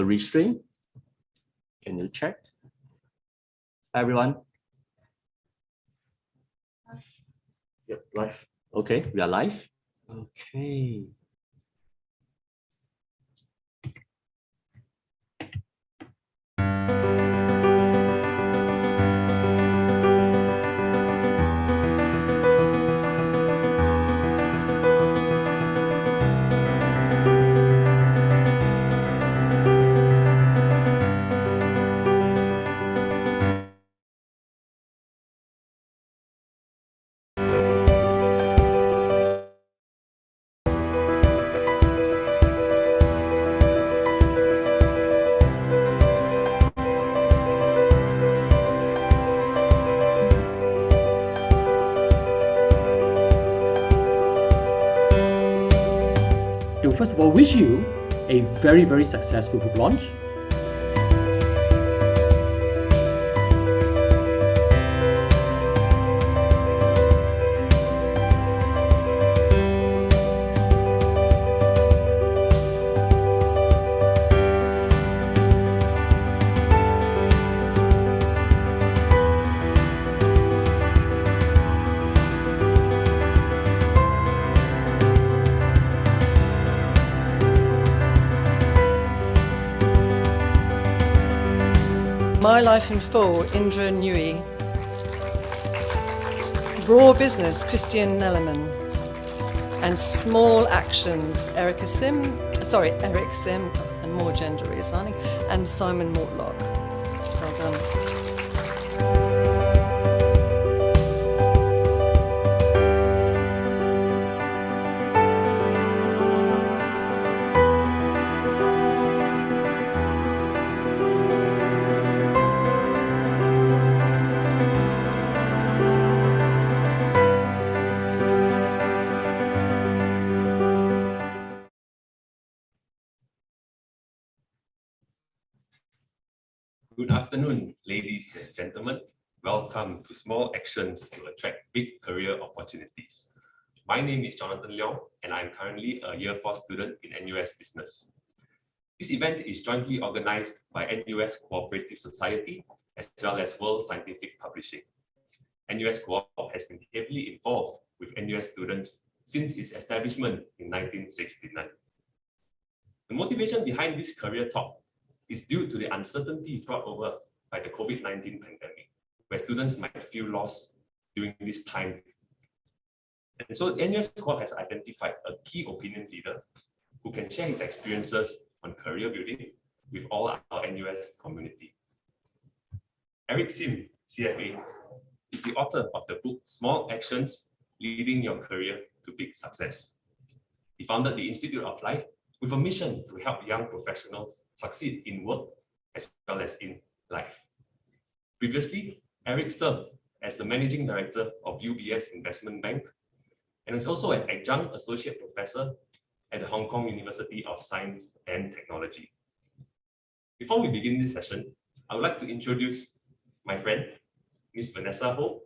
Restream. Can you check? Hi, everyone. Yep, live. Okay, we are live. Okay. First of all, wish you a very, very successful book launch. My Life in Full, Indra Nui. Raw Business, Christian Nellerman. And Small Actions, Eric Sim, and more gender reassigning, and Simon Mortlock. Well done. Good afternoon, ladies and gentlemen. Welcome to Small Actions to Attract Big Career Opportunities. My name is Jonathan Leong, and I'm currently a Year 4 student in NUS Business. This event is jointly organized by NUS Cooperative Society as well as World Scientific Publishing. NUS Co-op has been heavily involved with NUS students since its establishment in 1969. The motivation behind this career talk is due to the uncertainty brought over by the COVID-19 pandemic, where students might feel lost during this time. And so NUS Co-op has identified a key opinion leader who can share his experiences on career building with all our NUS community. Eric Sim, CFA, is the author of the book Small Actions, Leading Your Career to Big Success. He founded the Institute of Life with a mission to help young professionals succeed in work as well as in life. Previously, Eric served as the Managing Director of UBS Investment Bank and is also an adjunct associate professor at the Hong Kong University of Science and Technology. Before we begin this session, I would like to introduce my friend, Ms. Vanessa Ho,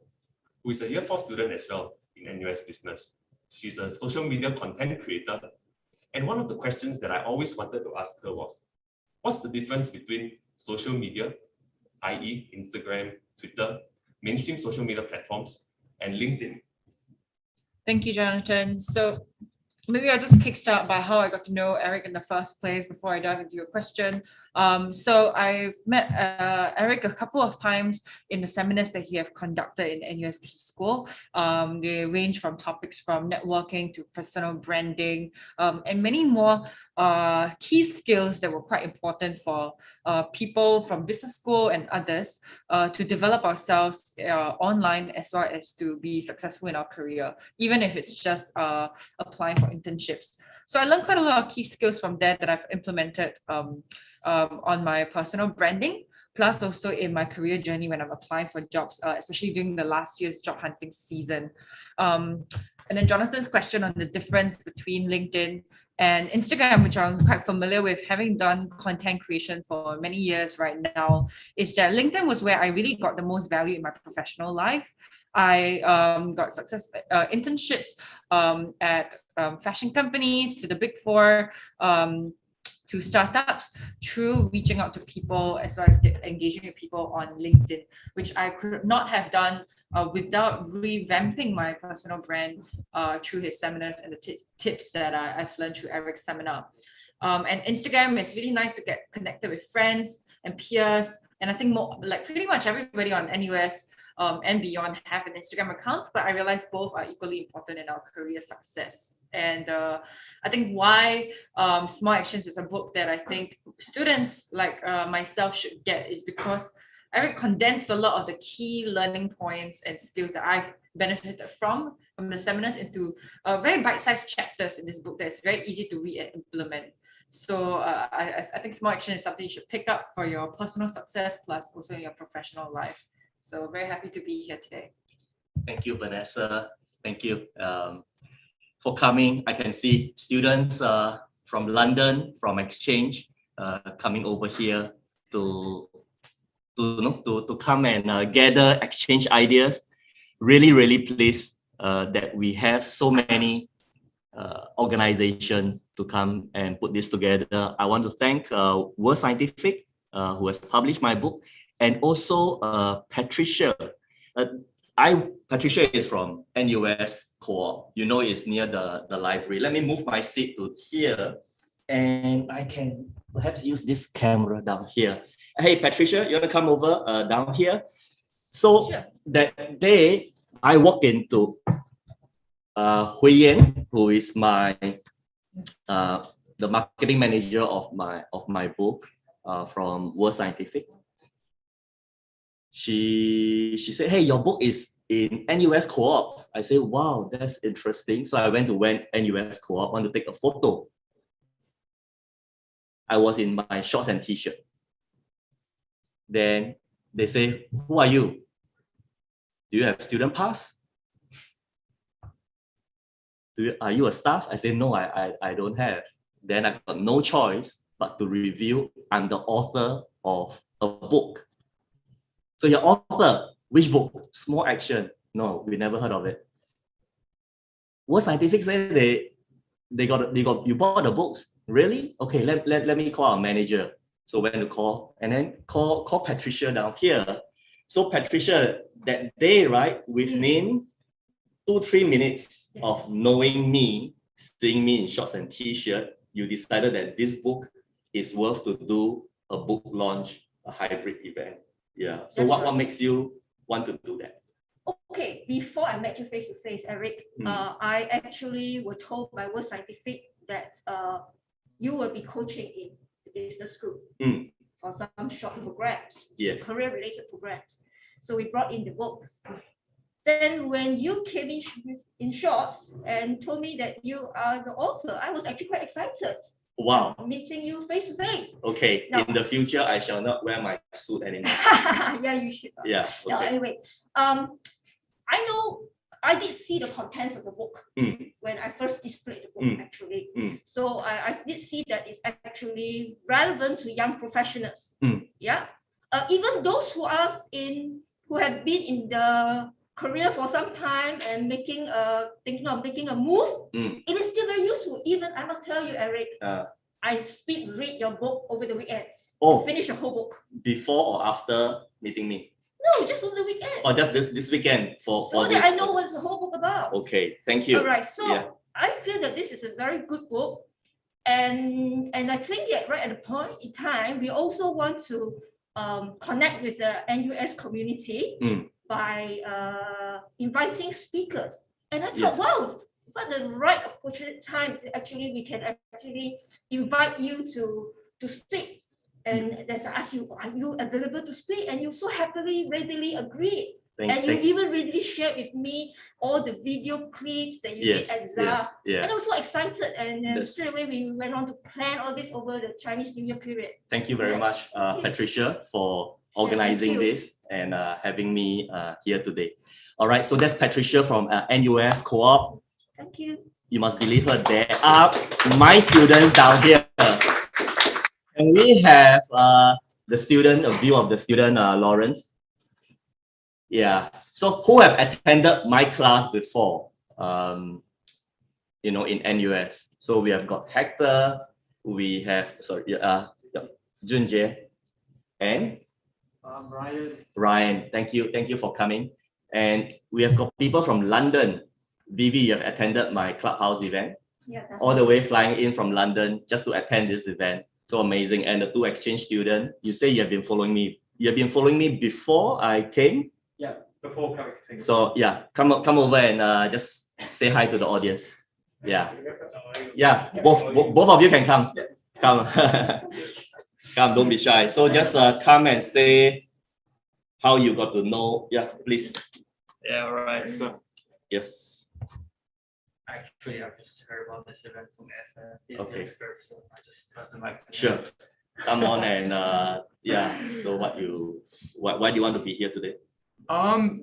who is a Year 4 student as well in NUS Business. She's a social media content creator. And one of the questions that I always wanted to ask her was, what's the difference between social media, i.e. Instagram, Twitter, mainstream social media platforms, and LinkedIn? Thank you, Jonathan. So maybe I'll just kickstart by how I got to know Eric in the first place before I dive into your question. So I've met Eric a couple of times in the seminars that he have conducted in NUS Business School. They range from topics from networking to personal branding and many more key skills that were quite important for people from business school and others to develop ourselves online as well as to be successful in our career, even if it's just applying for internships. So I learned quite a lot of key skills from there that I've implemented on my personal branding, plus also in my career journey when I'm applying for jobs, especially during the last year's job hunting season. And then Jonathan's question on the difference between LinkedIn and Instagram, which I'm quite familiar with, having done content creation for many years right now, is that LinkedIn was where I really got the most value in my professional life. I got internships at fashion companies, to the Big Four, to startups through reaching out to people as well as engaging with people on LinkedIn, which I could not have done without revamping my personal brand through his seminars and the tips that I've learned through Eric's seminar. And Instagram is really nice to get connected with friends and peers. And I think pretty much everybody on NUS and beyond have an Instagram account, but I realize both are equally important in our career success. And I think why Small Actions is a book that I think students like myself should get is because Eric condensed a lot of the key learning points and skills that I've benefited from the seminars into very bite-sized chapters in this book that is very easy to read and implement. So I think Small Action is something you should pick up for your personal success plus also in your professional life. So very happy to be here today. Thank you, Vanessa. Thank you for coming. I can see students from London, from exchange, coming over here to come and gather, exchange ideas. Really pleased that we have so many organizations to come and put this together. I want to thank World Scientific, who has published my book, and also Patricia. Patricia is from NUS Co-op. You know, it's near the library. Let me move my seat to here, and I can perhaps use this camera down here. Hey, Patricia, you want to come over down here? So sure. That day, I walked into Hui Yan, who is my the marketing manager of my book from World Scientific. She said, "Hey, your book is in NUS Co-op." I said, "Wow, that's interesting." So I went to NUS Co-op, want to take a photo. I was in my shorts and t-shirt. Then they say, "Who are you? Do you have student pass? Are you a staff?" I say, "No, I don't have." Then I got no choice but to reveal I'm the author of a book. So your author, which book? Small Action. No, we never heard of it. World Scientific said you bought the books. Really? Okay, let me call our manager. So went to call and then call Patricia down here. So Patricia, that day, right, within 2-3 minutes of knowing me, seeing me in shorts and t-shirt, you decided that this book is worth to do a book launch, a hybrid event. Yeah. So what makes you want to do that? Okay, before I met you face to face, Eric, I actually was told by World Scientific that you will be coaching in the business school for some short programs, career-related programs. So we brought in the book. Then when you came in shorts and told me that you are the author, I was actually quite excited. Wow. Meeting you face to face. Okay, now, in the future, I shall not wear my suit anymore. Yeah, you should. Yeah, okay. Now, anyway, I know I did see the contents of the book when I first displayed the book, actually. So I did see that it's actually relevant to young professionals. Yeah. Even those who have been in the career for some time and thinking of making a move, it is still very useful. Even I must tell you, Eric, I read your book over the weekends. Finish the whole book. Before or after meeting me? No, just over the weekend. Or just this weekend so that I know what's the whole book about. Okay, thank you. All right, so I feel that this is a very good book, and I think that right at the point in time, we also want to connect with the NUS community by inviting speakers. And I thought, wow, what the right opportunity time we can actually invite you to speak. And that I asked you, are you available to speak? And you so happily, readily agreed. And you even really shared with me all the video clips that you did at ZA. And I was so excited. And straight away, we went on to plan all this over the Chinese New Year period. Thank you very much, Patricia, for organizing this and having me here today. All right, so that's Patricia from NUS Co-op. Thank you. You must believe her. There are my students down here. And we have a view of the student, Lawrence. Yeah. So who have attended my class before? In NUS. So we have got Hector, we have, Junjie and Ryan. Thank you for coming. And we have got people from London. Vivi, you have attended my Clubhouse event, Yeah. all the way flying in from London just to attend this event. So amazing. And the 2 exchange students, you say you have been following me. You have been following me before I came? Yeah, before coming to Singapore. So yeah, come over and just say hi to the audience. Yeah. Yeah, both of you can come. Come. Come, don't be shy. So just come and say how you got to know. Yeah, please. Yeah, all right. So Yes. actually, I've just heard about this event from F. He's the Okay. expert, so I just pass the mic to him. Sure. Come on and yeah. So why do you want to be here today?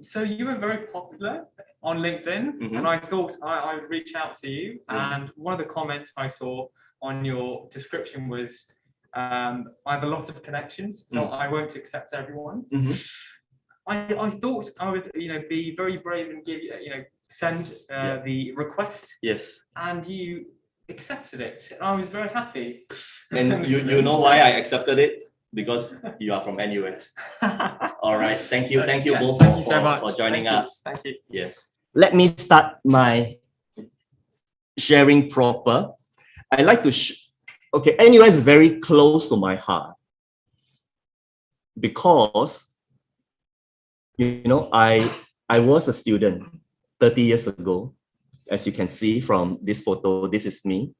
So you were very popular on LinkedIn, Mhm. and I thought I would reach out to you. Mm. And one of the comments I saw on your description was, I have a lot of connections, so Mm. I won't accept everyone. Mhm. I thought I would, be very brave and give you, send Yeah. the request, Yes. and you accepted it. And I was very happy. And you know why I accepted it? Because you are from NUS. All right. Thank you Yeah, both thank you so much for joining Thank you. us. Thank you. Yes. Let me start my sharing proper. I like to, okay, NUS is very close to my heart because, I was a student 30 years ago. As you can see from this photo, this is me.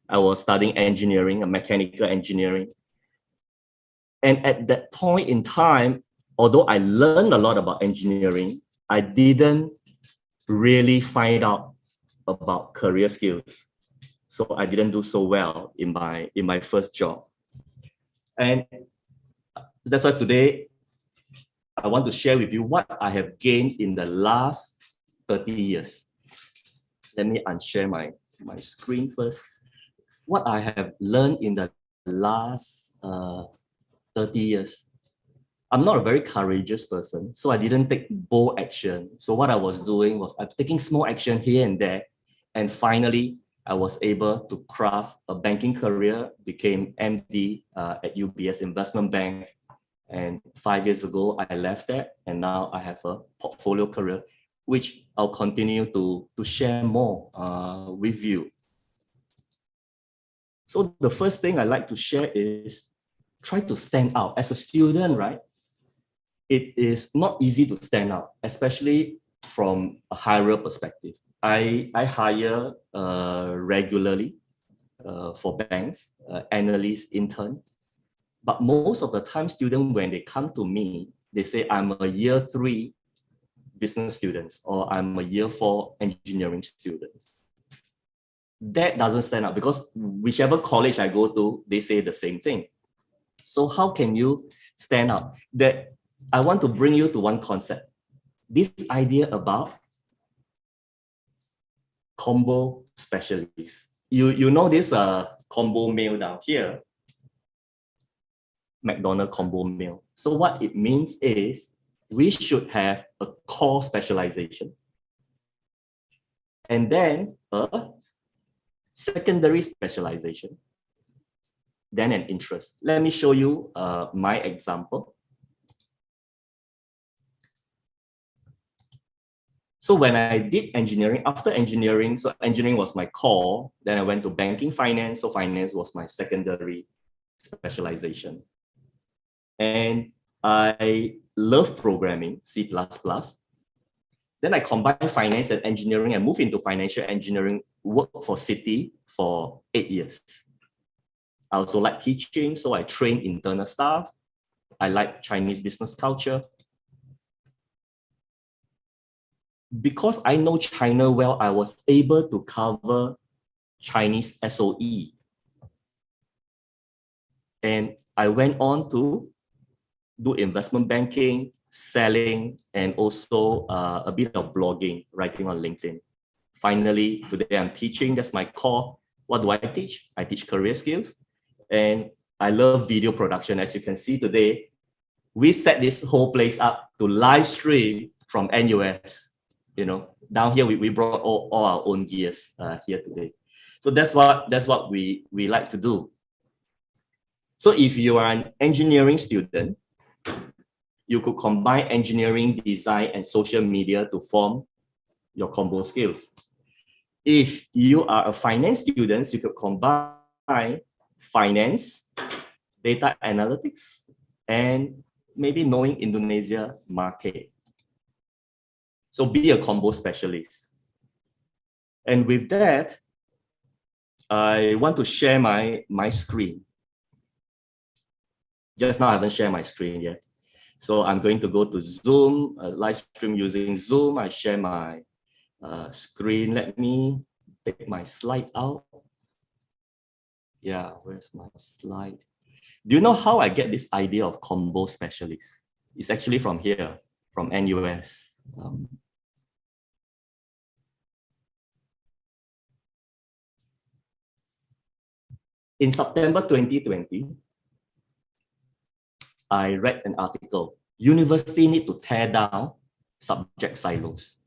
I was studying engineering, mechanical engineering. And at that point in time, although I learned a lot about engineering, I didn't really find out about career skills. So I didn't do so well in my first job. And that's why today I want to share with you what I have gained in the last 30 years. Let me unshare my screen first. What I have learned in the last 30 years. I'm not a very courageous person, so I didn't take bold action. So what I was doing was I'm taking small action here and there. And finally, I was able to craft a banking career, became MD at UBS Investment Bank. And 5 years ago, I left that. And now I have a portfolio career, which I'll continue to share more with you. So the first thing I like to share is try to stand out. As a student, right? It is not easy to stand out, especially from a higher perspective. I hire regularly for banks, analysts, interns. But most of the time, students, when they come to me, they say, I'm a year 3 business student, or I'm a year 4 engineering student. That doesn't stand out because whichever college I go to, they say the same thing. So how can you stand out? That I want to bring you to one concept. This idea about combo specialists. You know this combo meal down here, McDonald's combo meal. So what it means is we should have a core specialization and then a secondary specialization, then an interest. Let me show you my example. So when I did engineering, after engineering, so engineering was my core, then I went to banking finance, so finance was my secondary specialization. And I love programming, C++. Then I combined finance and engineering and moved into financial engineering, worked for Citi for 8 years. I also like teaching, so I trained internal staff. I like Chinese business culture. Because I know China well, I was able to cover Chinese SOE. And I went on to do investment banking, selling, and also a bit of blogging, writing on LinkedIn. Finally, today I'm teaching, that's my core. What do I teach? I teach career skills. And I love video production. As you can see today, we set this whole place up to live stream from NUS. You know, down here we brought all our own gears here today. So that's what we like to do. So if you are an engineering student, you could combine engineering, design, and social media to form your combo skills. If you are a finance student, you could combine finance, data analytics, and maybe knowing Indonesia market. So be a combo specialist. And with that, I want to share my screen. Just now I haven't shared my screen yet. So I'm going to go to Zoom, live stream using Zoom. I share my screen. Let me take my slide out. Yeah, where's my slide? Do you know how I get this idea of combo specialist? It's actually from here, from NUS. In September 2020, I read an article. University need to tear down subject silos.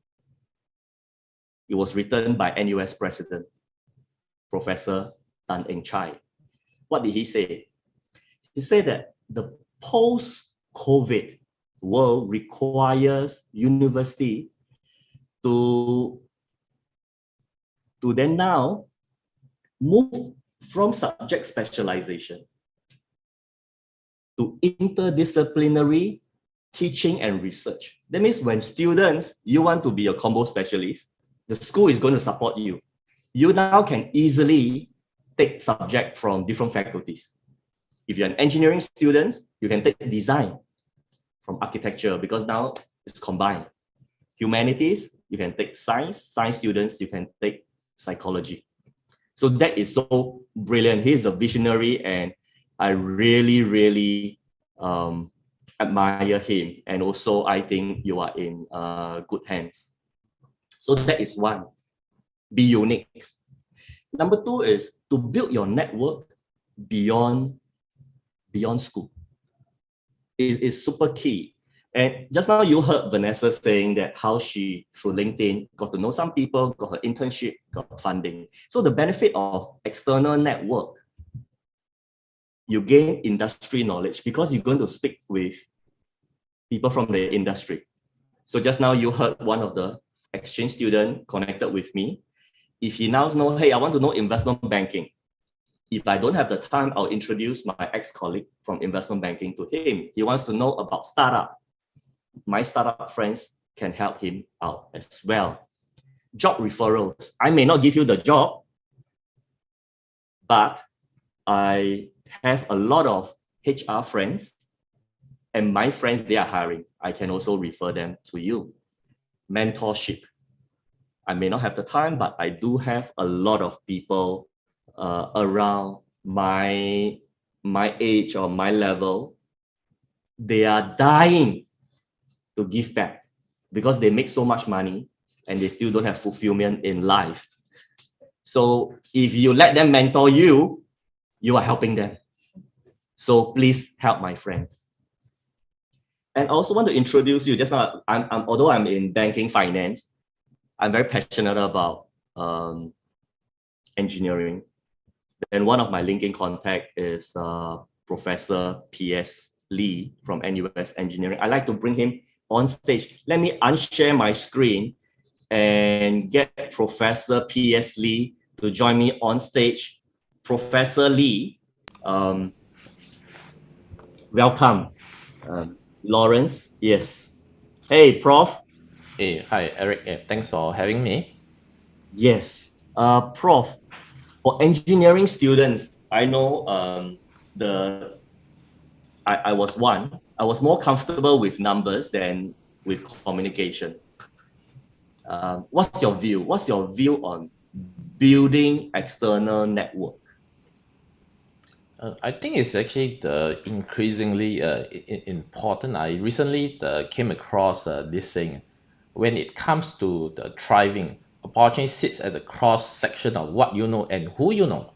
It was written by NUS President, Professor Tan Eng Chai. What did he say? He said that the post-COVID world requires university to then now move from subject specialization to interdisciplinary teaching and research. That means when students, you want to be a combo specialist, the school is going to support you. You now can easily take subject from different faculties. If you're an engineering student, you can take design from architecture because now it's combined. Humanities, you can take science. Science students, you can take psychology. So that is so brilliant. He's a visionary and I really, really admire him. And also, I think you are in good hands. So that is one. Be unique. Number two is to build your network beyond school. It is super key. And just now you heard Vanessa saying that how she, through LinkedIn, got to know some people, got her internship, got funding. So the benefit of external network, you gain industry knowledge because you're going to speak with people from the industry. So just now you heard one of the exchange students connected with me. If he now knows, hey, I want to know investment banking. If I don't have the time, I'll introduce my ex-colleague from investment banking to him. He wants to know about startup. My startup friends can help him out as well. Job referrals. I may not give you the job, but I have a lot of HR friends and my friends, they are hiring. I can also refer them to you. Mentorship. I may not have the time, but I do have a lot of people around my age or my level. They are dying to give back because they make so much money and they still don't have fulfillment in life. So if you let them mentor you, you are helping them. So please help my friends. And I also want to introduce you. Just now, although I'm in banking finance, I'm very passionate about engineering. And one of my LinkedIn contact is Professor P.S. Lee from NUS Engineering. I'd like to bring him on stage. Let me unshare my screen and get Professor P.S. Lee to join me on stage. Professor Lee, welcome. Lawrence, yes. Hey, Prof. Hey, hi, Eric. Thanks for having me. Yes. Prof, for engineering students, I know I was one. I was more comfortable with numbers than with communication. What's your view? What's your view on building external network? I think it's actually increasingly important. I recently came across this saying, when it comes to the thriving, opportunity sits at the cross section of what you know and who you know.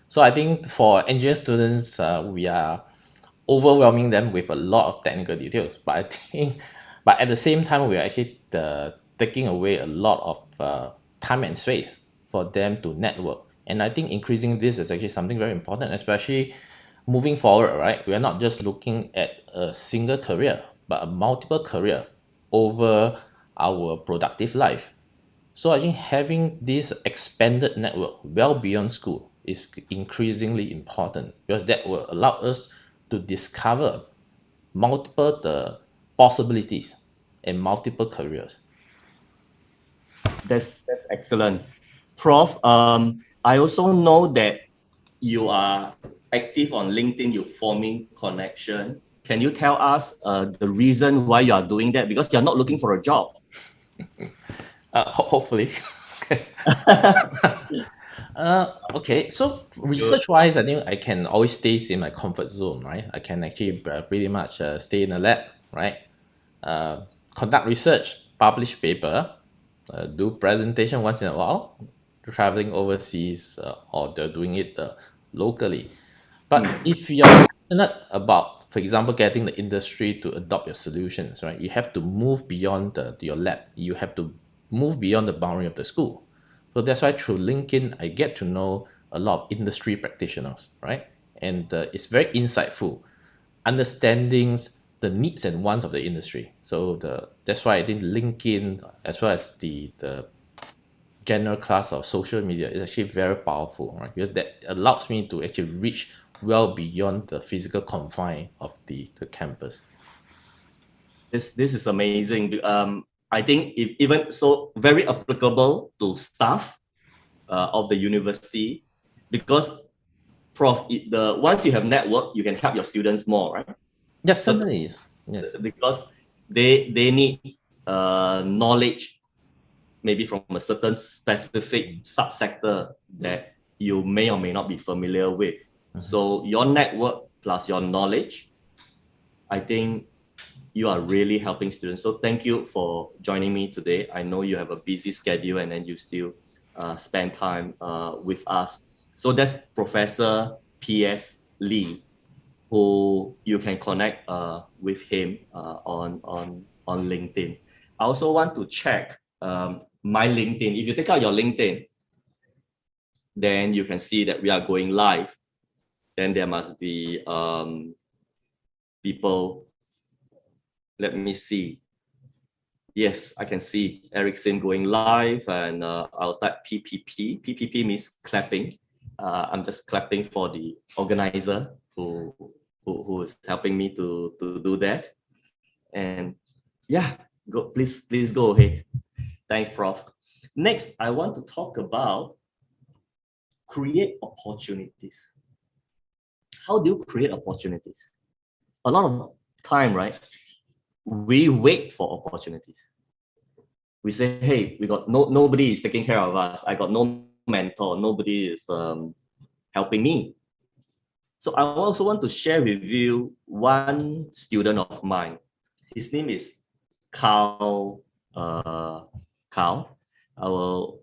So I think for engineering students, we are overwhelming them with a lot of technical details. But at the same time, we are actually taking away a lot of time and space for them to network. And I think increasing this is actually something very important, especially moving forward, right, we are not just looking at a single career, but a multiple career over our productive life. So I think having this expanded network well beyond school is increasingly important because that will allow us to discover multiple the possibilities and multiple careers. That's excellent. Prof, I also know that you are active on LinkedIn, you're forming connection. Can you tell us the reason why you are doing that? Because you're not looking for a job. Hopefully. Okay, so research-wise, I think I can always stay in my comfort zone, right? I can actually pretty much stay in a lab, right? Conduct research, publish paper, do presentation once in a while, traveling overseas, or doing it locally. But if you're passionate about, for example, getting the industry to adopt your solutions, right? You have to move beyond your lab. You have to move beyond the boundary of the school. So that's why through LinkedIn, I get to know a lot of industry practitioners, right? And it's very insightful, understanding the needs and wants of the industry. So that's why I think LinkedIn, as well as the general class of social media, is actually very powerful, right? Because that allows me to actually reach well beyond the physical confine of the campus. This is amazing. I think even so very applicable to staff of the university, because Prof, once you have network, you can help your students more, right? Yes, certainly is. Yes. Because they need knowledge maybe from a certain specific subsector that you may or may not be familiar with. So your network plus your knowledge, I think you are really helping students. So thank you for joining me today. I know you have a busy schedule and then you still spend time with us. So that's Professor P.S. Lee, who you can connect with him on LinkedIn. I also want to check my LinkedIn. If you take out your LinkedIn, then you can see that we are going live. Then there must be people. Let me see. Yes, I can see Eric Sim going live, and I'll type PPP. PPP means clapping. I'm just clapping for the organizer who is helping me to do that. And yeah, please go ahead. Thanks, Prof. Next, I want to talk about create opportunities. How do you create opportunities? A lot of time, right? We wait for opportunities. We say, hey, we got nobody is taking care of us. I got no mentor. Nobody is helping me. So I also want to share with you one student of mine. His name is Carl. Carl. I'll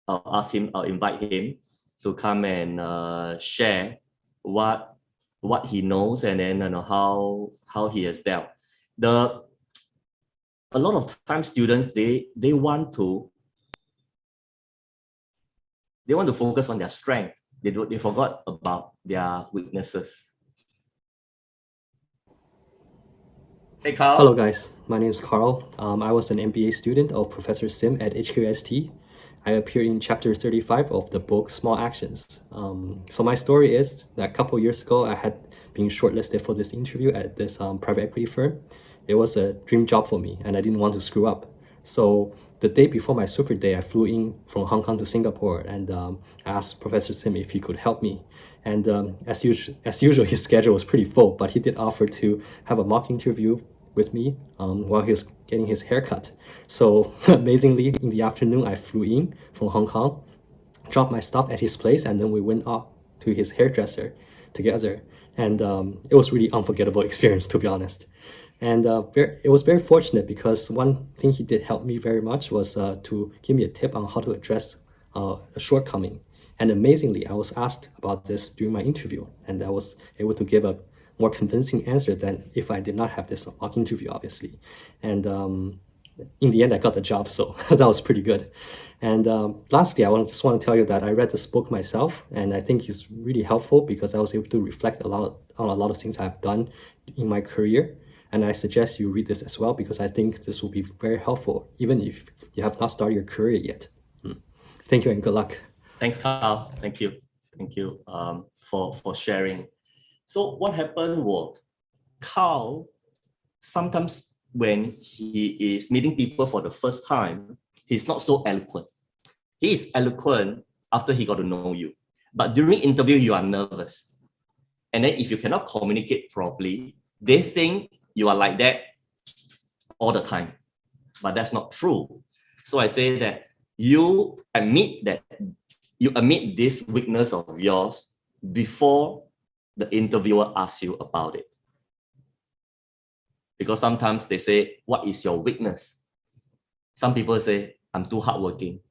ask him. I'll invite him to come and share what he knows, and then how he has dealt. A lot of times students they want to focus on their strength. They forgot about their weaknesses. Hey Carl. Hello guys, my name is Carl. I was an MBA student of Professor Sim at HQST. I appear in chapter 35 of the book Small Actions. So my story is that a couple years ago, I had been shortlisted for this interview at this private equity firm. It was a dream job for me and I didn't want to screw up. So the day before my super day, I flew in from Hong Kong to Singapore and I asked Professor Sim if he could help me. And as usual, his schedule was pretty full, but he did offer to have a mock interview with me while he was getting his haircut. So amazingly, in the afternoon, I flew in from Hong Kong, dropped my stuff at his place, and then we went up to his hairdresser together. And it was really unforgettable experience, to be honest. And it was very fortunate because one thing he did help me very much was to give me a tip on how to address a shortcoming. And amazingly, I was asked about this during my interview, and I was able to give a more convincing answer than if I did not have this mock interview, obviously. And in the end, I got the job, so that was pretty good. And lastly, just want to tell you that I read this book myself, and I think it's really helpful because I was able to reflect on a lot of things I've done in my career. And I suggest you read this as well because I think this will be very helpful, even if you have not started your career yet. Thank you and good luck. Thanks, Carl. Thank you. Thank you for sharing. So what happened was Carl, sometimes when he is meeting people for the first time, he's not so eloquent. He is eloquent after he got to know you. But during interview, you are nervous. And then if you cannot communicate properly, they think you are like that all the time. But that's not true. So I say that you admit this weakness of yours before the interviewer asks you about it. Because sometimes they say, what is your weakness? Some people say, I'm too hardworking.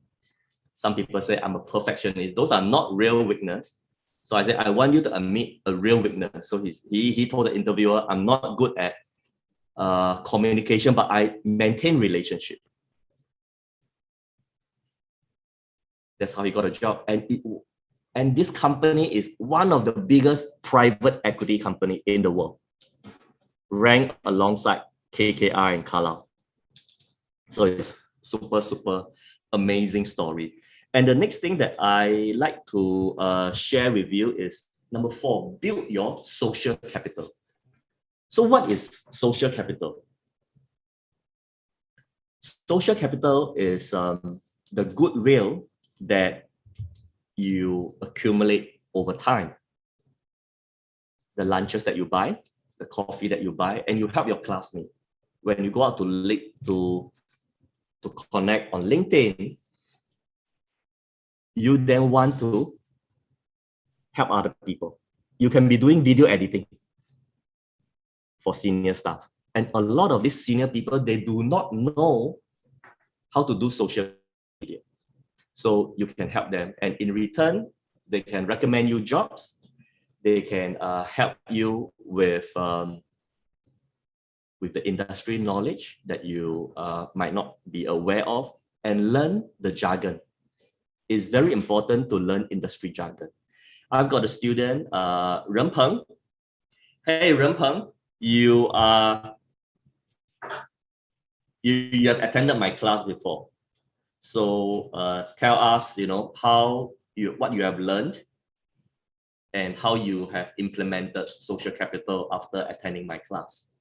Some people say, I'm a perfectionist. Those are not real weakness. So I said, I want you to admit a real weakness. So he told the interviewer, I'm not good at communication, but I maintain relationship. That's how he got a job. And this company is one of the biggest private equity company in the world, ranked alongside KKR and Carlyle. So it's super amazing story. And the next thing that I like to share with you is number 4, build your social capital. So what is social capital? Social capital is the goodwill that you accumulate over time. The lunches that you buy, the coffee that you buy, and you help your classmate. When you go out to connect on LinkedIn, you then want to help other people. You can be doing video editing for senior staff. And a lot of these senior people, they do not know how to do social media. So you can help them. And in return, they can recommend you jobs. They can help you with the industry knowledge that you might not be aware of, and learn the jargon. It's very important to learn industry jargon. I've got a student, Ren Peng. Hey, Ren Peng, you have attended my class before. So tell us, what you have learned and how you have implemented social capital after attending my class.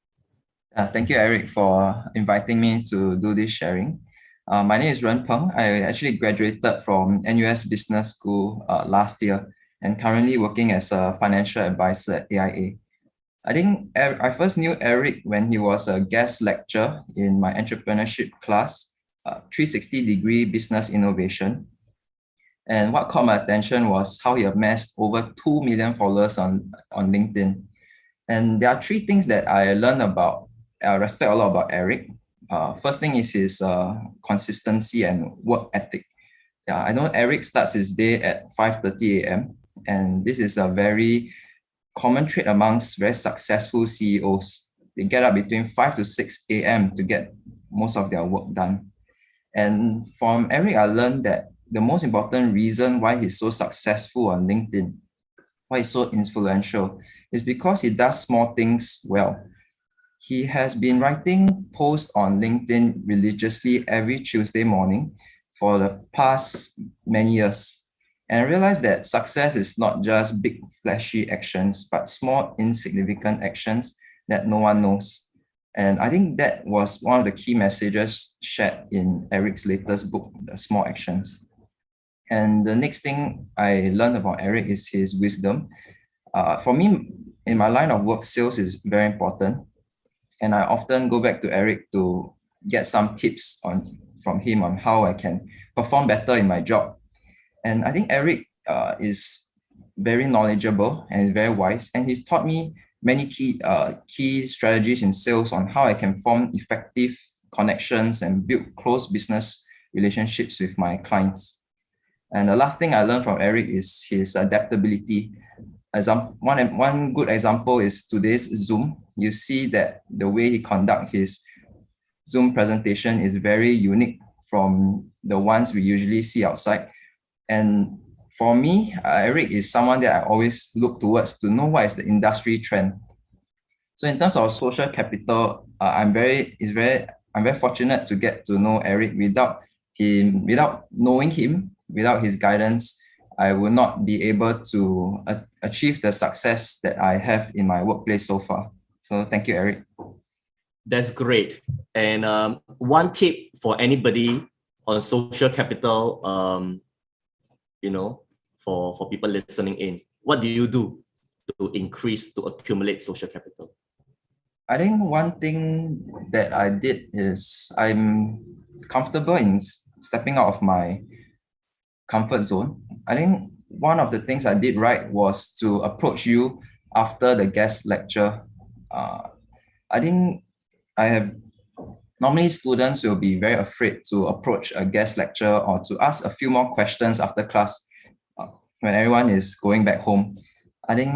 Thank you, Eric, for inviting me to do this sharing. My name is Ren Peng. I actually graduated from NUS Business School last year and currently working as a financial advisor at AIA. I think I first knew Eric when he was a guest lecturer in my entrepreneurship class, 360-degree business innovation. And what caught my attention was how he amassed over 2 million followers on LinkedIn. And there are 3 things that I learned about, I respect a lot about Eric. First thing is his consistency and work ethic. Yeah, I know Eric starts his day at 5:30 a.m. and this is a very common trait amongst very successful CEOs. They get up between 5 to 6 a.m. to get most of their work done. And from Eric, I learned that the most important reason why he's so successful on LinkedIn, why he's so influential, is because he does small things well. He has been writing posts on LinkedIn religiously every Tuesday morning for the past many years. And I realized that success is not just big flashy actions, but small insignificant actions that no one knows. And I think that was one of the key messages shared in Eric's latest book, The Small Actions. And the next thing I learned about Eric is his wisdom. For me, in my line of work, sales is very important. And I often go back to Eric to get some tips from him on how I can perform better in my job. And I think Eric is very knowledgeable and is very wise. And he's taught me many key strategies in sales on how I can form effective connections and build close business relationships with my clients. And the last thing I learned from Eric is his adaptability. One good example is today's Zoom. You see that the way he conducts his Zoom presentation is very unique from the ones we usually see outside. And for me, Eric is someone that I always look towards to know what is the industry trend. So in terms of social capital, I'm very fortunate to get to know Eric. Without knowing him, without his guidance, I would not be able to achieve the success that I have in my workplace so far. So thank you, Eric. That's great. And one tip for anybody on social capital, for people listening in, what do you do to accumulate social capital? I think one thing that I did is I'm comfortable in stepping out of my comfort zone. I think one of the things I did right was to approach you after the guest lecture. I think normally students will be very afraid to approach a guest lecture or to ask a few more questions after class when everyone is going back home. I think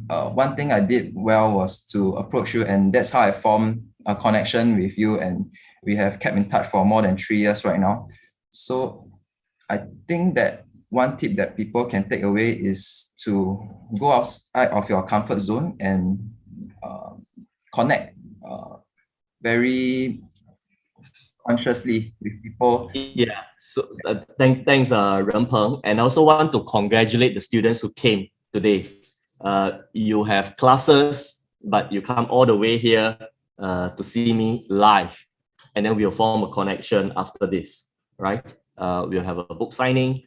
one thing I did well was to approach you, and that's how I formed a connection with you, and we have kept in touch for more than 3 years right now. So I think that one tip that people can take away is to go outside of your comfort zone and connect very consciously with people. Yeah, so thanks, Ren Peng. And I also want to congratulate the students who came today. You have classes, but you come all the way here to see me live. And then we'll form a connection after this, right? We'll have a book signing.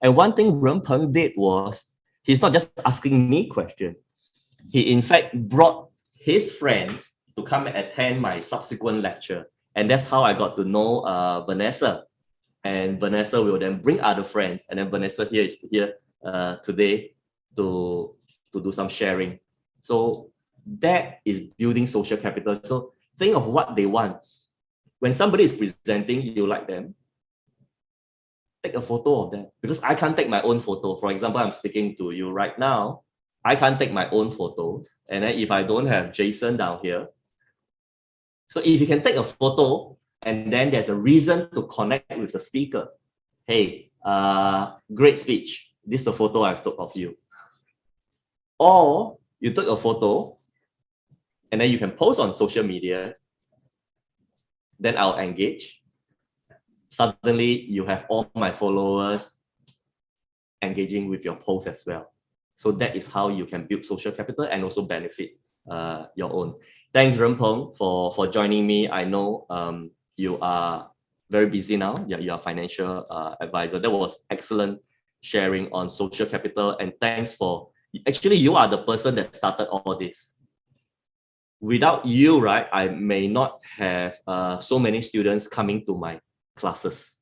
And one thing Ren Peng did was, he's not just asking me questions. He in fact brought his friends to come and attend my subsequent lecture. And that's how I got to know Vanessa. And Vanessa will then bring other friends. And then Vanessa is here today to do some sharing. So that is building social capital. So think of what they want. When somebody is presenting, you like them, take a photo of them. Because I can't take my own photo. For example, I'm speaking to you right now. I can't take my own photos. And then if I don't have Jason down here, so if you can take a photo and then there's a reason to connect with the speaker. Hey, great speech. This is the photo I've took of you. Or you took a photo and then you can post on social media. Then I'll engage. Suddenly you have all my followers engaging with your post as well. So that is how you can build social capital and also benefit your own. Thanks, Ren Peng, for joining me. I know you are very busy now. You're a financial advisor. That was excellent sharing on social capital. And thanks for, actually, you are the person that started all this. Without you, right, I may not have so many students coming to my classes.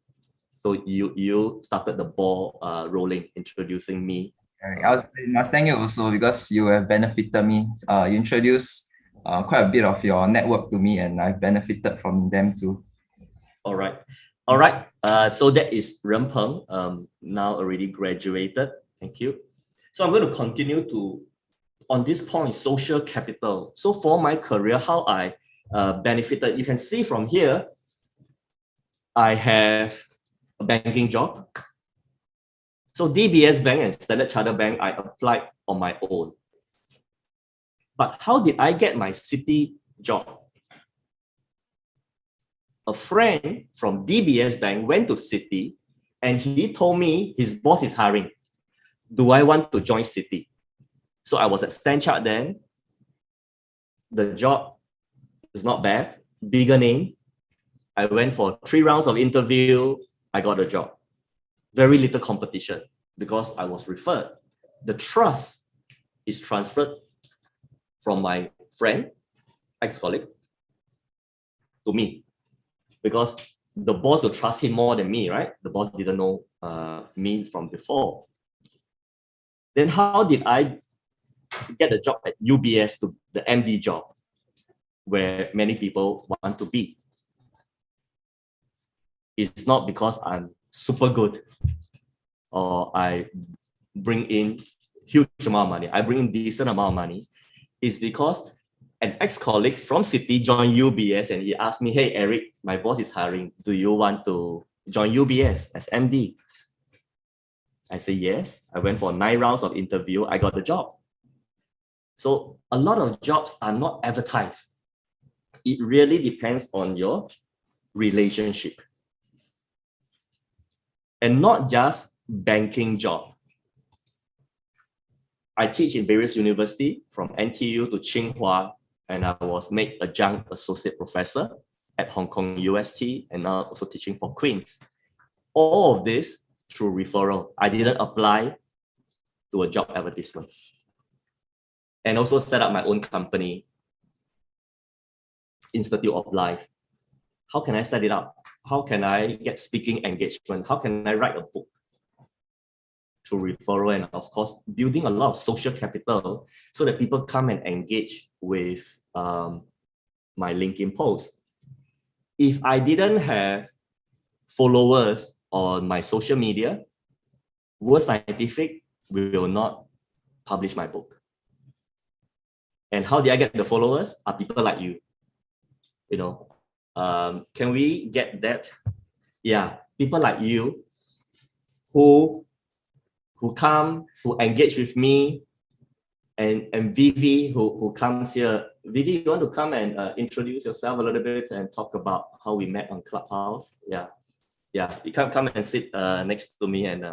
So you started the ball rolling, introducing me. I must thank you also because you have benefited me. You introduced quite a bit of your network to me, and I've benefited from them too. All right. So that is Ren Peng, now already graduated. Thank you. So I'm going to continue on this point, social capital. So for my career, how I benefited, you can see from here, I have a banking job. So DBS Bank and Standard Chartered Bank, I applied on my own. But how did I get my Citi job? A friend from DBS Bank went to Citi and he told me his boss is hiring. Do I want to join Citi? So I was at Standard Chartered then. The job is not bad, bigger name. I went for 3 rounds of interview. I got a job. Very little competition because I was referred. The trust is transferred from my friend, ex-colleague, to me. Because the boss will trust him more than me, right? The boss didn't know me from before. Then how did I get a job at UBS, to the MD job, where many people want to be? It's not because I'm super good or I bring in huge amount of money. I bring in decent amount of money. It's because an ex-colleague from Citi joined UBS, and he asked me, "Hey, Eric, my boss is hiring. Do you want to join UBS as MD?" I said, yes. I went for 9 rounds of interview. I got the job. So a lot of jobs are not advertised. It really depends on your relationship. And not just banking job. I teach in various universities, from NTU to Tsinghua, and I was made adjunct associate professor at Hong Kong UST, and now also teaching for Queen's. All of this through referral. I didn't apply to a job advertisement. And also set up my own company, Institute of Life. How can I set it up? How can I get speaking engagement? How can I write a book? Through referral, and of course, building a lot of social capital so that people come and engage with my LinkedIn post. If I didn't have followers on my social media, World Scientific will not publish my book. And how did I get the followers? Are people like you. You know, can we get that? Yeah, people like you who come, who engage with me, and Vivi who comes here. Vivi, you want to come and introduce yourself a little bit and talk about how we met on Clubhouse? Yeah, you come and sit next to me, and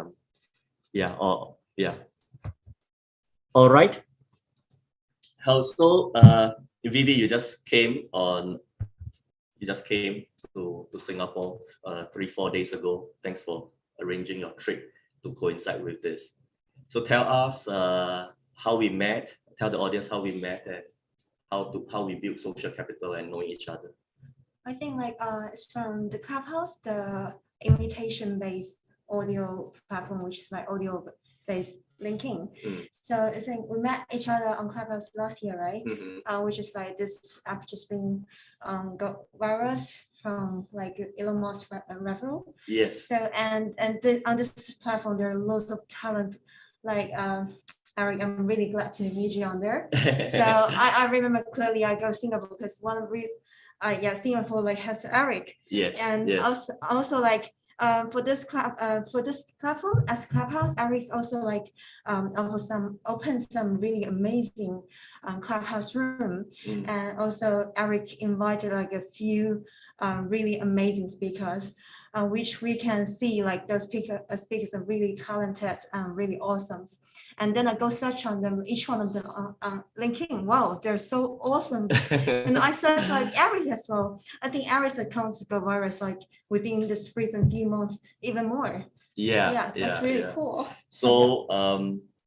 all right. So Vivi, you just came to Singapore 3-4 days ago. Thanks for arranging your trip to coincide with this. So tell us how we met. Tell the audience how we met and how we build social capital and know each other. I think it's from the Clubhouse, the invitation-based audio platform, which is like audio-based linking. So I think we met each other on Clubhouse last year, right? Which is like this app just been got virus from like Elon Musk referral. Yes. So on this platform there are lots of talents. Like Eric, I'm really glad to meet you on there. So I remember clearly I go to Singapore because one of the reasons Singapore like has Eric. Yes. And yes. also like for this platform as Clubhouse, Eric also like open some really amazing Clubhouse room, and also Eric invited like a few really amazing speakers, which we can see like those speakers are really talented and really awesome. And then I go search on them, each one of them on LinkedIn. Wow, they're so awesome. And I search like Eric as well. I think Eric's accounts go virus like within this recent few months, even more. Yeah, that's really cool. So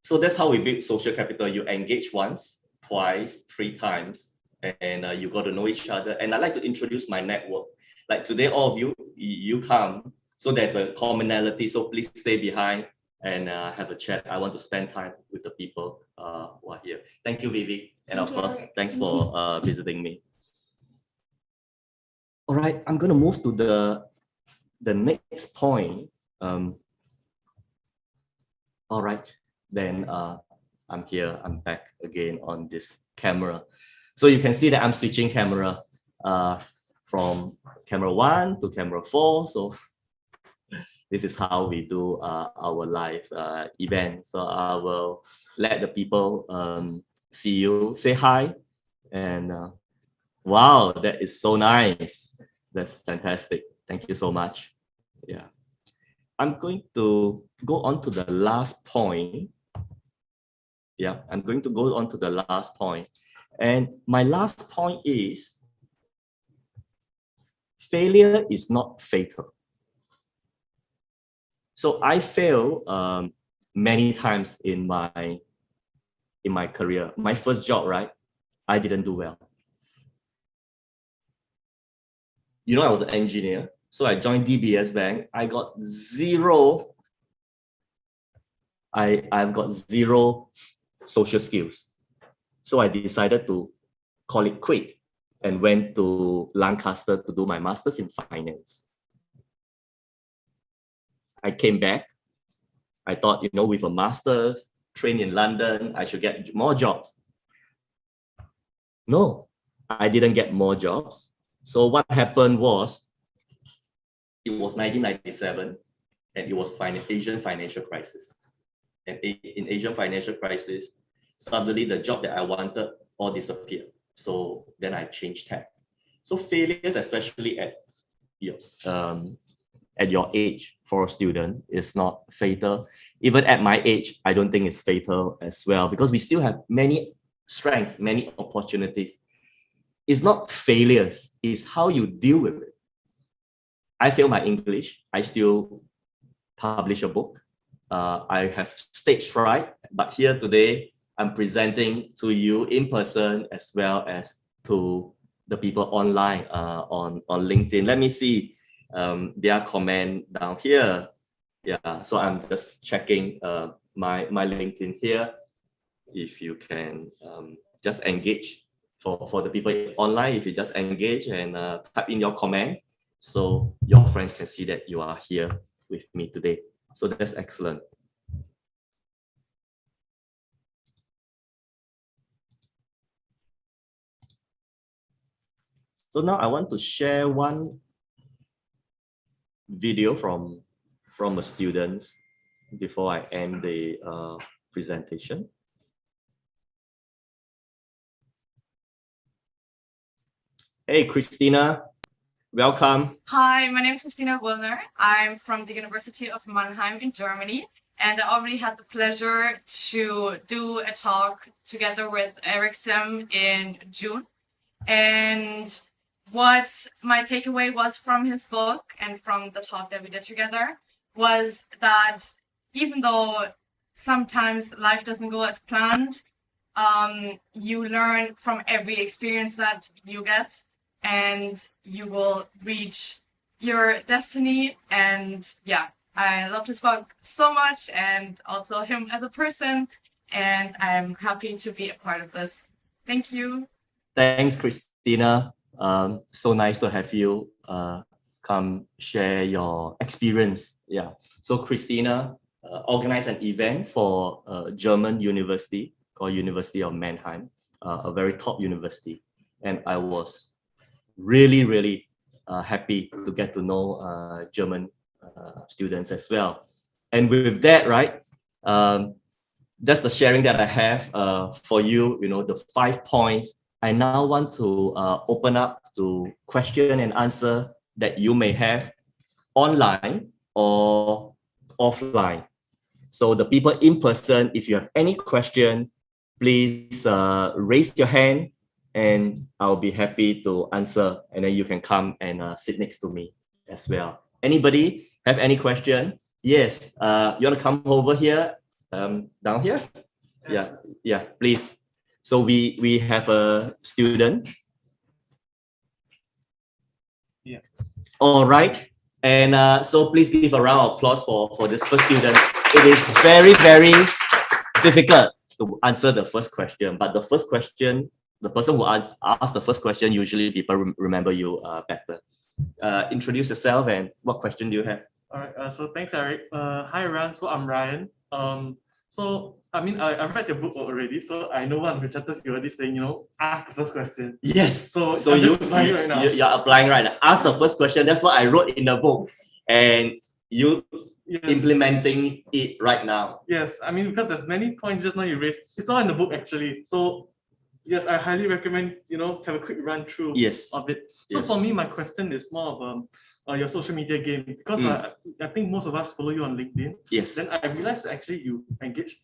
so that's how we build social capital. You engage once, twice, 3 times, and you got to know each other. And I like to introduce my network. Like today, all of you come, so there's a commonality. So please stay behind and have a chat. I want to spend time with the people who are here. Thank you, Vivi, and of course, thanks for visiting me. All right, I'm gonna move to the next point. All right, then I'm here. I'm back again on this camera. So you can see that I'm switching camera from camera 1 to camera 4. So this is how we do our live event. So I will let the people see you, say hi, and wow, that is so nice. That's fantastic. Thank you so much. Yeah, I'm going to go on to the last point. Yeah, I'm going to go on to the last point. And my last point is failure is not fatal. So I failed many times in my career. My first job, right? I didn't do well. You know, I was an engineer. So I joined DBS Bank. I got zero. I've got zero social skills. So I decided to call it quit and went to Lancaster to do my master's in finance. I came back. I thought, you know, with a master's, trained in London, I should get more jobs. No, I didn't get more jobs. So what happened was, it was 1997, and it was Asian financial crisis. And in Asian financial crisis, suddenly the job that I wanted all disappeared. So then I changed tack. So failures, especially at your age for a student, is not fatal. Even at my age, I don't think it's fatal as well, because we still have many strengths, many opportunities. It's not failures, it's how you deal with it. I failed my English, I still publish a book. I have stage fright, but here today, I'm presenting to you in person as well as to the people online on LinkedIn. Let me see their comment down here. Yeah, so I'm just checking my LinkedIn here. If you can just engage for the people online, if you just engage and type in your comment, so your friends can see that you are here with me today. So that's excellent. So now I want to share one video from a student before I end the presentation. Hey, Christina, welcome. Hi, my name is Christina Wollner. I'm from the University of Mannheim in Germany, and I already had the pleasure to do a talk together with Eric Sim in June. And what my takeaway was from his book and from the talk that we did together was that even though sometimes life doesn't go as planned, you learn from every experience that you get, and you will reach your destiny. And yeah, I loved his book so much, and also him as a person, and I'm happy to be a part of this. Thank you. Thanks, Christina. So nice to have you come share your experience. Yeah. So Christina organized an event for a German university called University of Mannheim, a very top university. And I was really happy to get to know German students as well. And with that, right, that's the sharing that I have for you, the 5 points. I now want to open up to question and answer that you may have online or offline. So the people in person, if you have any question, please raise your hand and I'll be happy to answer. And then you can come and sit next to me as well. Anybody have any question? Yes, you want to come over here, down here? Yeah, please. So we have a student. Yeah. All right. And so please give a round of applause for this first student. It is very difficult to answer the first question, but the first question, the person who asked the first question, usually people remember you better. Introduce yourself and what question do you have? All right, so thanks, Eric. Hi, everyone. So I'm Ryan. So I mean, I've read your book already, so I know one of the chapters you're already saying, ask the first question. Yes. So I'm just applying right now. You're applying right now. Ask the first question. That's what I wrote in the book, and you implementing it right now. Yes, I mean, because there's many points just now you raised. It's all in the book actually. So yes, I highly recommend have a quick run through of it. So for me, my question is more of your social media game, because I think most of us follow you on LinkedIn. Yes. Then I realized that actually you engage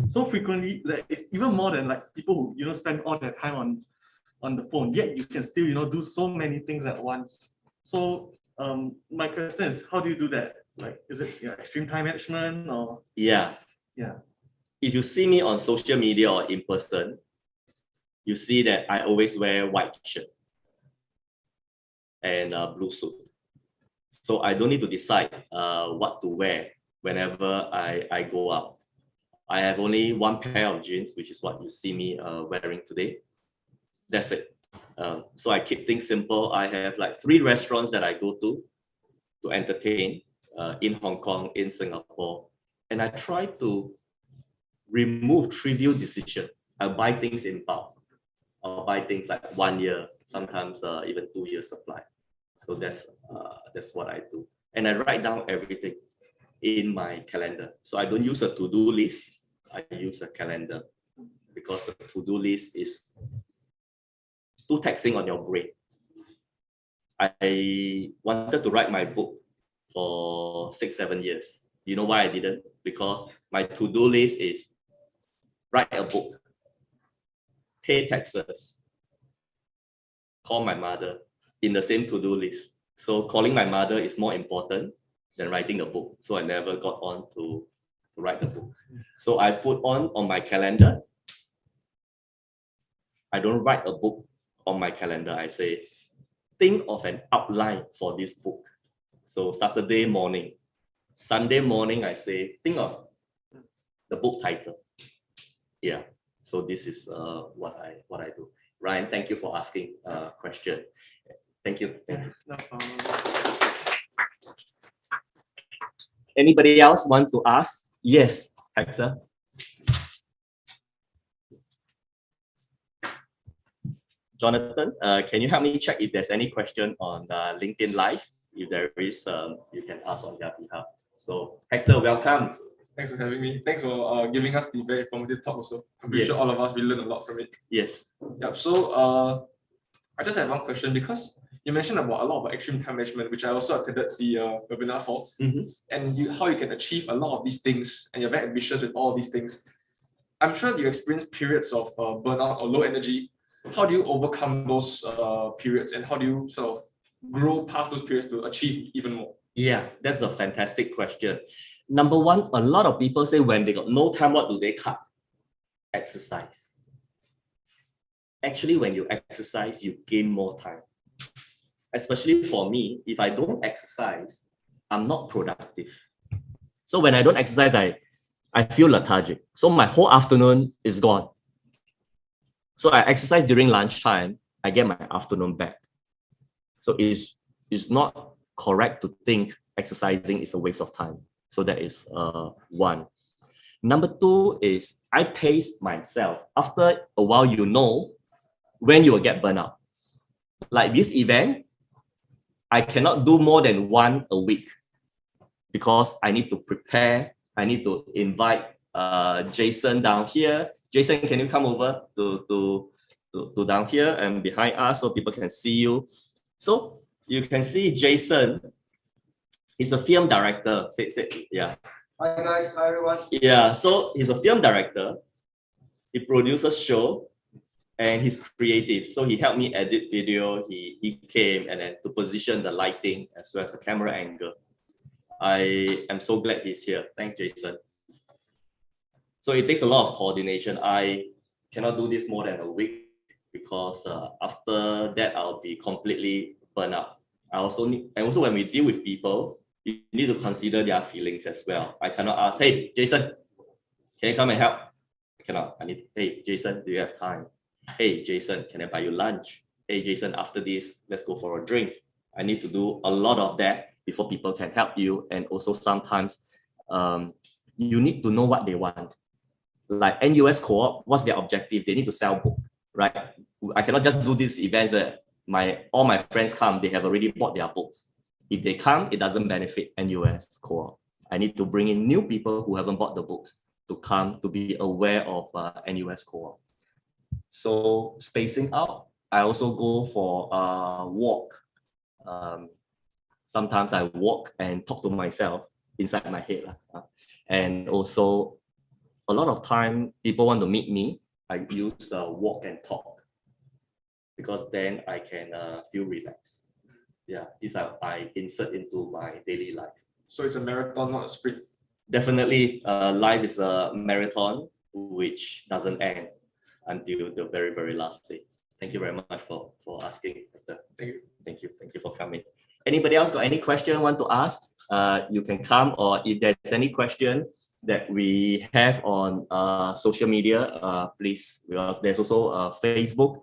so frequently that it's even more than like people who spend all their time on the phone. Yet you can still do so many things at once. So my question is, how do you do that? Like, is it extreme time management or? Yeah. If you see me on social media or in person, you see that I always wear white shirt and a blue suit. So I don't need to decide what to wear whenever I go out. I have only one pair of jeans, which is what you see me wearing today. That's it. So I keep things simple. I have like 3 restaurants that I go to entertain in Hong Kong, in Singapore. And I try to remove trivial decision. I buy things in bulk. I'll buy things like 1 year, sometimes even 2 years supply. So that's what I do. And I write down everything in my calendar. So I don't use a to-do list. I use a calendar because the to-do list is too taxing on your brain. I wanted to write my book for 6-7 years. You know why I didn't? Because my to-do list is write a book, pay taxes, call my mother in the same to-do list. So calling my mother is more important than writing the book. So I never got on to write the book. So I put on my calendar. I don't write a book on my calendar. I say, think of an outline for this book. So Saturday morning, Sunday morning, I say, think of the book title. Yeah. So this is what I do. Ryan, thank you for asking a question. Thank you. Thank you. No problem. Anybody else want to ask? Yes, Hector. Jonathan, can you help me check if there's any question on the LinkedIn Live? If there is, you can ask on their behalf. So Hector, welcome. Thanks for having me. Thanks for giving us the very informative talk also. I'm pretty Yes. sure all of us will learn a lot from it. Yes. Yep. So I just have one question because you mentioned about a lot about extreme time management, which I also attended the webinar for, and how you can achieve a lot of these things, and you're very ambitious with all these things. I'm sure you experience periods of burnout or low energy. How do you overcome those periods, and how do you sort of grow past those periods to achieve even more? Yeah, that's a fantastic question. Number one, a lot of people say when they got no time, what do they cut? Exercise. Actually, when you exercise, you gain more time. Especially for me, if I don't exercise, I'm not productive. So when I don't exercise, I feel lethargic. So my whole afternoon is gone. So I exercise during lunchtime, I get my afternoon back. So it's not correct to think exercising is a waste of time. So that is one. Number two is I pace myself. After a while, you know when you will get burnout. Like this event, I cannot do more than one a week because I need to prepare. I need to invite Jason down here. Jason, can you come over to down here and behind us so people can see you? So you can see Jason. He's a film director. Yeah. Hi guys, hi everyone. Yeah, so he's a film director. He produces show and he's creative. So he helped me edit video. He came and then to position the lighting as well as the camera angle. I am so glad he's here. Thanks, Jason. So it takes a lot of coordination. I cannot do this more than a week because after that I'll be completely burnt out. Also when we deal with people, you need to consider their feelings as well. I cannot ask, hey, Jason, can you come and help? I cannot. I need, hey, Jason, do you have time? Hey, Jason, can I buy you lunch? Hey, Jason, after this, let's go for a drink. I need to do a lot of that before people can help you. And also sometimes you need to know what they want. Like NUS Co-op, what's their objective? They need to sell book, right? I cannot just do these events where all my friends come, they have already bought their books. If they come, it doesn't benefit NUS Co-op. I need to bring in new people who haven't bought the books to come to be aware of NUS Co-op. So spacing out, I also go for a walk. Sometimes I walk and talk to myself inside my head. And also a lot of time people want to meet me, I use walk and talk because then I can feel relaxed. Yeah, these are I insert into my daily life. So it's a marathon, not a sprint. Definitely, life is a marathon which doesn't end until the very, very last day. Thank you very much for asking. Thank you for coming. Anybody else got any question want to ask? You can come, or if there's any question that we have on social media, please. There's also Facebook.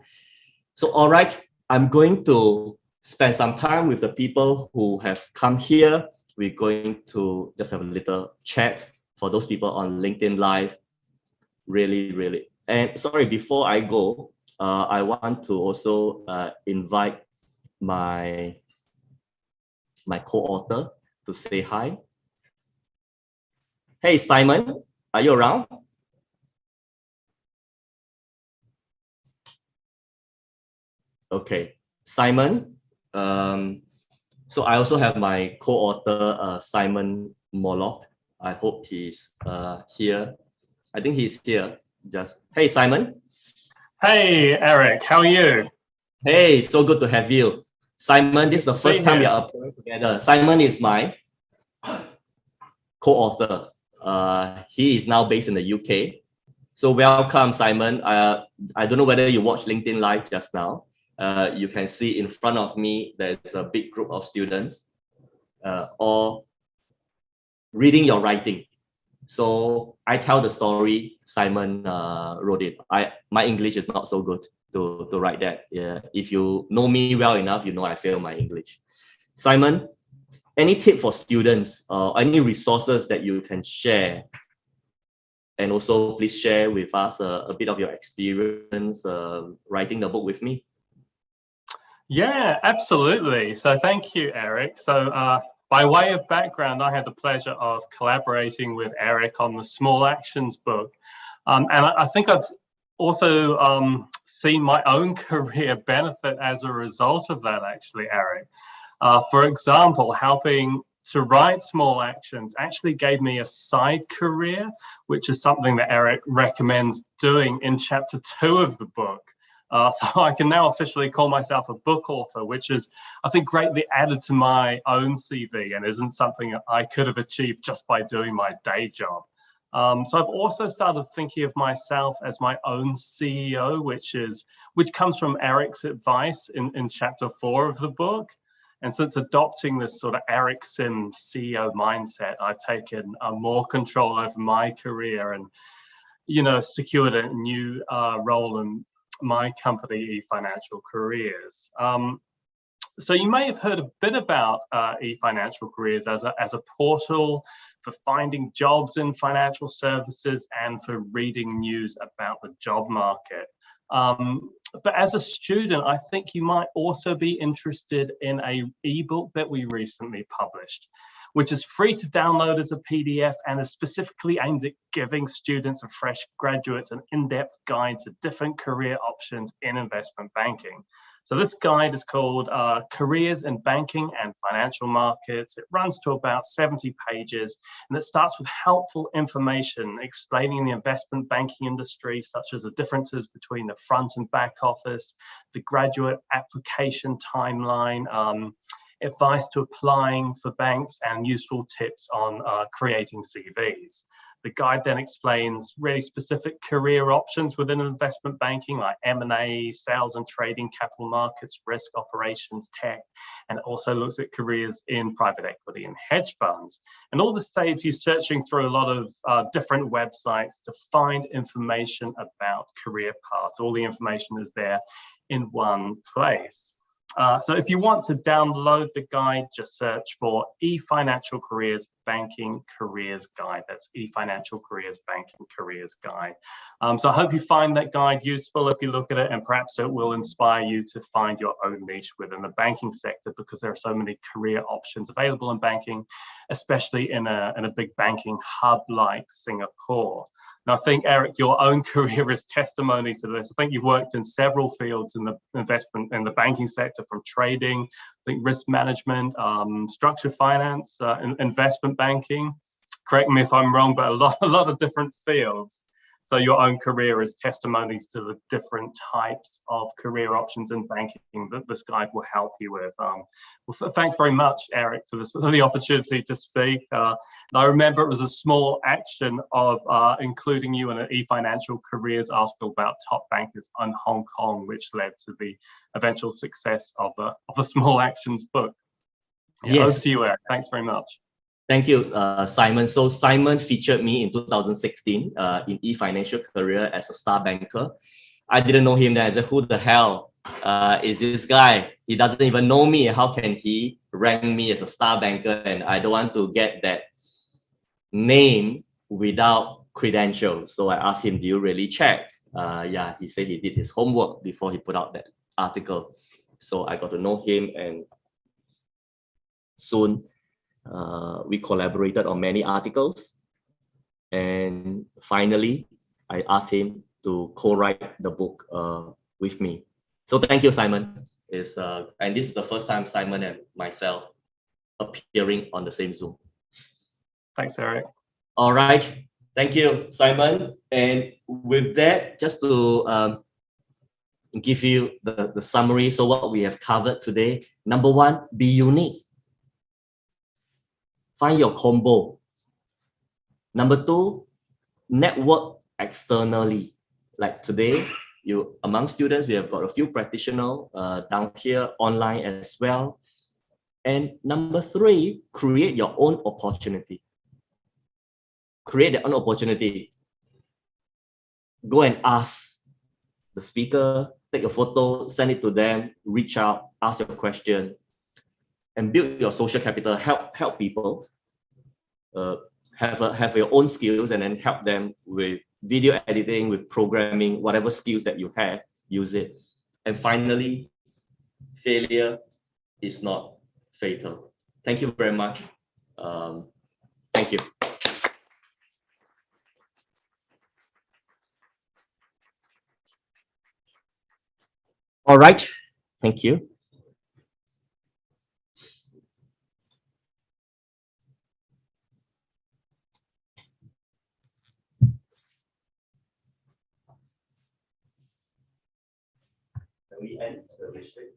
So all right, I'm going to spend some time with the people who have come here. We're going to just have a little chat for those people on LinkedIn Live. Really. And sorry, before I go, I want to also invite my co-author to say hi. Hey, Simon, are you around? Okay, Simon. So I also have my co-author, Simon Morlock. I hope he's here. I think he's here. Hey, Simon. Hey, Eric, how are you? Hey, so good to have you. Simon, this is the first time we are appearing together. Simon is my co-author. He is now based in the UK. So welcome, Simon. I don't know whether you watched LinkedIn Live just now. You can see in front of me, there's a big group of students all reading your writing. So I tell the story, Simon wrote it. My English is not so good to write that. Yeah. If you know me well enough, you know I fail my English. Simon, any tip for students or any resources that you can share? And also please share with us a bit of your experience writing the book with me. Yeah, absolutely. So thank you, Eric. So by way of background, I had the pleasure of collaborating with Eric on the Small Actions book. And I think I've also seen my own career benefit as a result of that, actually, Eric. For example, helping to write Small Actions actually gave me a side career, which is something that Eric recommends doing in chapter 2 of the book. So I can now officially call myself a book author, which is, I think, greatly added to my own CV and isn't something I could have achieved just by doing my day job. So I've also started thinking of myself as my own CEO, which comes from Eric's advice in chapter 4 of the book. And since adopting this sort of Eric Sim CEO mindset, I've taken more control over my career and, secured a new role in my company, eFinancial Careers. So you may have heard a bit about eFinancial Careers as a portal for finding jobs in financial services and for reading news about the job market. But as a student, I think you might also be interested in an ebook that we recently published, which is free to download as a PDF and is specifically aimed at giving students and fresh graduates an in-depth guide to different career options in investment banking. So this guide is called Careers in Banking and Financial Markets. It runs to about 70 pages, and it starts with helpful information explaining the investment banking industry, such as the differences between the front and back office, the graduate application timeline, advice to applying for banks, and useful tips on creating CVs. The guide then explains really specific career options within investment banking, like M&A, sales and trading, capital markets, risk operations, tech, and it also looks at careers in private equity and hedge funds. And all this saves you searching through a lot of different websites to find information about career paths. All the information is there in one place. So if you want to download the guide, just search for eFinancial Careers Banking Careers Guide. That's eFinancial Careers Banking Careers Guide. So I hope you find that guide useful if you look at it, and perhaps it will inspire you to find your own niche within the banking sector, because there are so many career options available in banking, especially in a big banking hub like Singapore. And I think, Eric, your own career is testimony to this. I think you've worked in several fields in the investment and the banking sector, from trading, I think risk management, structured finance, investment banking. Correct me if I'm wrong, but a lot of different fields. So your own career is testimonies to the different types of career options in banking that this guide will help you with. Well, thanks very much, Eric, for the opportunity to speak. And I remember it was a small action of including you in an eFinancial Careers article about top bankers in Hong Kong, which led to the eventual success of the Small Actions book. Yeah, yes. Over to you, Eric. Thanks very much. Thank you, Simon. So Simon featured me in 2016 in eFinancial Career as a star banker. I didn't know him then. I said, who the hell is this guy? He doesn't even know me. How can he rank me as a star banker? And I don't want to get that name without credentials. So I asked him, do you really check? yeah, he said he did his homework before he put out that article. So I got to know him, and soon we collaborated on many articles. And finally, I asked him to co-write the book with me. So thank you, Simon. And this is the first time Simon and myself appearing on the same Zoom. Thanks, Eric. All right. Thank you, Simon. And with that, just to give you the summary. So what we have covered today, number one, be unique. Find your combo. Number two, network externally. Like today, among students, we have got a few practitioners down here online as well. And number three, create your own opportunity. Create your own opportunity. Go and ask the speaker, take a photo, send it to them, reach out, ask your question, and build your social capital. Help people. Have your own skills, and then help them with video editing, with programming, whatever skills that you have, use it. And finally, failure is not fatal. Thank you very much. Thank you. All right, thank you. Can we end the registration?